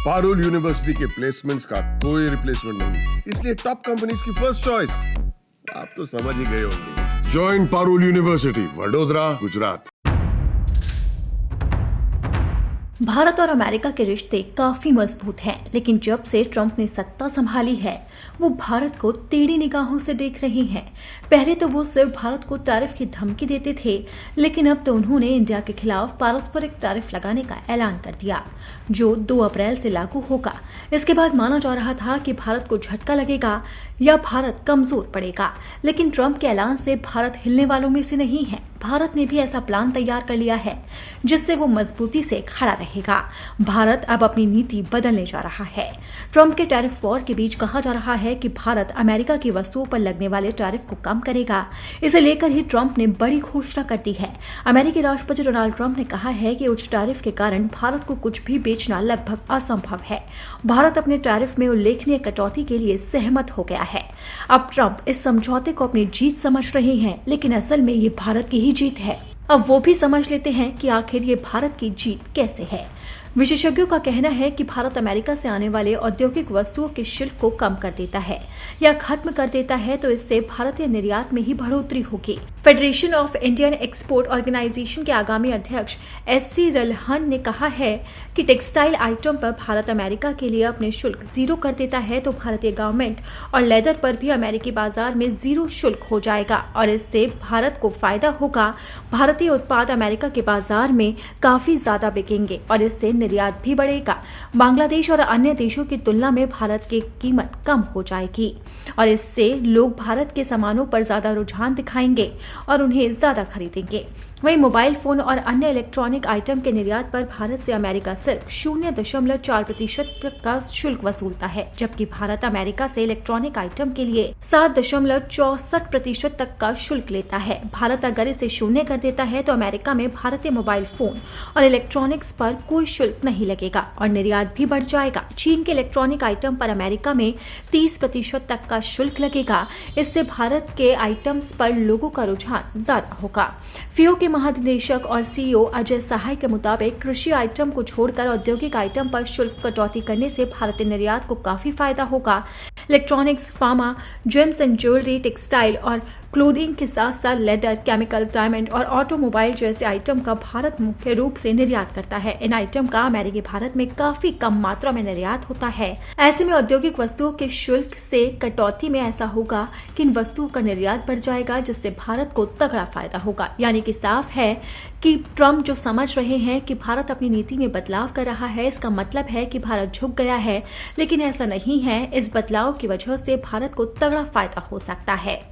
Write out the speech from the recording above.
Parul university के placements का कोई रिप्लेसमेंट नहीं, इसलिए टॉप कंपनीज की फर्स्ट चॉइस। आप तो समझ ही गए होंगे। Join Parul university, Vadodara, Gujarat. भारत और अमेरिका के रिश्ते काफी मजबूत हैं, लेकिन जब से ट्रंप ने सत्ता संभाली है वो भारत को टेढ़ी निगाहों से देख रहे हैं। पहले तो वो सिर्फ भारत को टैरिफ की धमकी देते थे, लेकिन अब तो उन्होंने इंडिया के खिलाफ पारस्परिक टैरिफ लगाने का ऐलान कर दिया, जो 2 अप्रैल से लागू होगा। इसके बाद माना जा रहा था कि भारत को झटका लगेगा या भारत कमजोर पड़ेगा, लेकिन ट्रंप के ऐलान से भारत हिलने वालों में से नहीं है। भारत ने भी ऐसा प्लान तैयार कर लिया है जिससे वो मजबूती से खड़ा रहेगा। भारत अब अपनी नीति बदलने जा रहा है। ट्रंप के टैरिफ वॉर के बीच कहा जा रहा है कि भारत अमेरिका की वस्तुओं पर लगने वाले टैरिफ को कम करेगा। इसे लेकर ही ट्रंप ने बड़ी घोषणा कर दी है। अमेरिकी राष्ट्रपति डोनाल्ड ट्रंप ने कहा है कि उच्च टैरिफ के कारण भारत को कुछ भी बेचना लगभग असंभव है। भारत अपने टैरिफ में उल्लेखनीय कटौती के लिए सहमत हो गया है। अब ट्रंप इस समझौते को अपनी जीत समझ रहे हैं, लेकिन असल में ये भारत की ही जीत है। अब वो भी समझ लेते हैं कि आखिर ये भारत की जीत कैसे है। विशेषज्ञों का कहना है कि भारत अमेरिका से आने वाले औद्योगिक वस्तुओं के शुल्क को कम कर देता है या खत्म कर देता है तो इससे भारतीय निर्यात में ही बढ़ोतरी होगी। Federation of Indian export organisation के आगामी अध्यक्ष SC रल्हन ने कहा है कि टेक्सटाइल आइटम पर भारत अमेरिका के लिए अपने शुल्क 0 कर देता है तो भारतीय गवर्नमेंट और लेदर पर भी अमेरिकी बाजार में 0 शुल्क हो जाएगा और इससे भारत को फायदा होगा। भारतीय उत्पाद अमेरिका के बाजार में काफी ज्यादा बिकेंगे और इससे निर्यात भी बढ़ेगा। बांग्लादेश और अन्य देशों की तुलना में भारत की कीमत कम हो जाएगी और इससे लोग भारत के सामानों पर ज्यादा रुझान दिखाएंगे और उन्हें ज्यादा खरीदेंगे। वहीं मोबाइल फोन और अन्य इलेक्ट्रॉनिक आइटम के निर्यात पर भारत से अमेरिका सिर्फ 0.4% तक का शुल्क वसूलता है, जबकि भारत अमेरिका से इलेक्ट्रॉनिक आइटम के लिए 7.64% तक का शुल्क लेता है। भारत अगर इसे 0 कर देता है तो अमेरिका में भारतीय मोबाइल फोन और इलेक्ट्रॉनिक्स पर कोई शुल्क नहीं लगेगा और निर्यात भी बढ़ जाएगा। चीन के इलेक्ट्रॉनिक आइटम पर अमेरिका में 30% तक का शुल्क लगेगा। इससे भारत के आइटम्स पर लोगों का रुझान ज्यादा होगा। फियो के महानिदेशक और CEO अजय सहाय के मुताबिक कृषि आइटम को छोड़कर औद्योगिक आइटम पर शुल्क कटौती करने से भारतीय निर्यात को काफी फायदा होगा। Electronics, pharma, James and jewellery, textile और क्लोथिंग के साथ साथ लेदर, केमिकल, डायमंड और ऑटोमोबाइल जैसे आइटम का भारत मुख्य रूप से निर्यात करता है। इन आइटम का अमेरिकी भारत में काफी कम मात्रा में निर्यात होता है। ऐसे में औद्योगिक वस्तुओं के शुल्क से कटौती में ऐसा होगा कि इन वस्तुओं का निर्यात बढ़ जाएगा, जिससे भारत को तगड़ा फायदा होगा। यानी कि साफ है कि ट्रंप जो समझ रहे हैं कि भारत अपनी नीति में बदलाव कर रहा है, इसका मतलब है कि भारत झुक गया है, लेकिन ऐसा नहीं है। इस बदलाव की वजह से भारत को तगड़ा फायदा हो सकता है।